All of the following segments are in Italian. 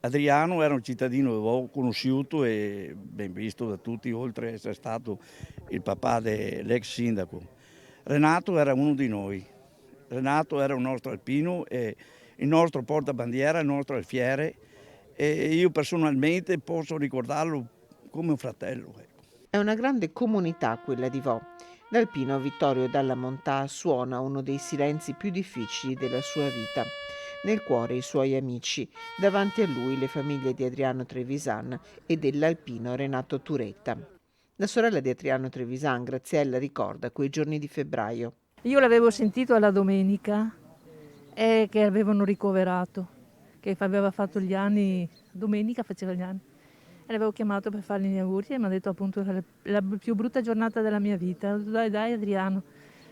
Adriano era un cittadino che avevo conosciuto e ben visto da tutti, oltre ad essere stato il papà dell'ex sindaco. Renato era uno di noi. Renato era un nostro alpino, e il nostro portabandiera, il nostro alfiere, e io personalmente posso ricordarlo come un fratello. Ecco. È una grande comunità quella di Vo. L'alpino Vittorio Dalla Montà suona uno dei silenzi più difficili della sua vita. Nel cuore i suoi amici, davanti a lui le famiglie di Adriano Trevisan e dell'alpino Renato Turetta. La sorella di Adriano Trevisan, Graziella, ricorda quei giorni di febbraio. Io l'avevo sentito alla domenica che avevano ricoverato, che aveva fatto gli anni, domenica faceva gli anni. E l'avevo chiamato per fargli gli auguri e mi ha detto appunto che era la più brutta giornata della mia vita. Ho detto, dai dai Adriano,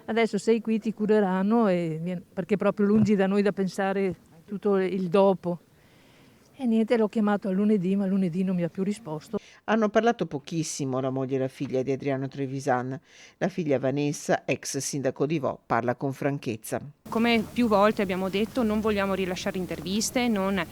adesso sei qui, ti cureranno, perché è proprio lungi da noi da pensare tutto il dopo. E niente, l'ho chiamato a lunedì, ma lunedì non mi ha più risposto. Hanno parlato pochissimo la moglie e la figlia di Adriano Trevisan. La figlia Vanessa, ex sindaco di Vo, parla con franchezza. Come più volte abbiamo detto, non vogliamo rilasciare interviste, non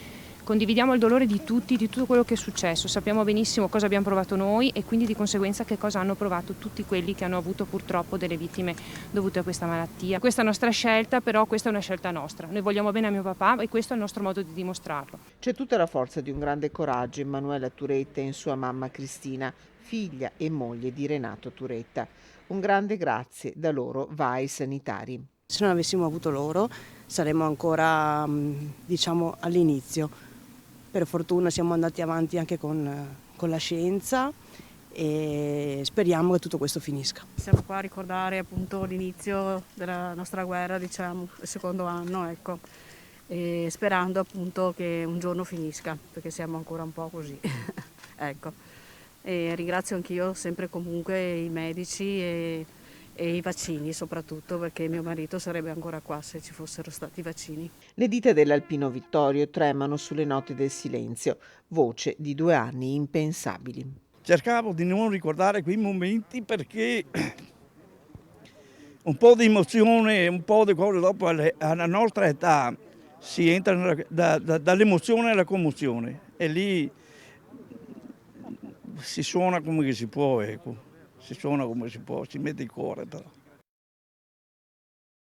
condividiamo il dolore di tutti, di tutto quello che è successo, sappiamo benissimo cosa abbiamo provato noi e quindi di conseguenza che cosa hanno provato tutti quelli che hanno avuto purtroppo delle vittime dovute a questa malattia. Questa è la nostra scelta, però questa è una scelta nostra. Noi vogliamo bene a mio papà e questo è il nostro modo di dimostrarlo. C'è tutta la forza di un grande coraggio in Manuela Turetta e in sua mamma Cristina, figlia e moglie di Renato Turetta. Un grande grazie da loro va ai sanitari. Se non avessimo avuto loro saremmo ancora, diciamo, all'inizio. Per fortuna siamo andati avanti anche con la scienza e speriamo che tutto questo finisca. Siamo qua a ricordare appunto l'inizio della nostra guerra, diciamo, il secondo anno, ecco, e sperando appunto che un giorno finisca, perché siamo ancora un po' così, ecco. E ringrazio anch'io sempre e comunque i medici e i vaccini soprattutto, perché mio marito sarebbe ancora qua se ci fossero stati i vaccini. Le dita dell'alpino Vittorio tremano sulle note del silenzio, voce di 2 anni impensabili. Cercavo di non ricordare quei momenti perché un po' di emozione, un po' di cose dopo alla nostra età si entra dall'emozione alla commozione e lì si suona come si può, ecco. Si suona come si può, si mette il cuore però.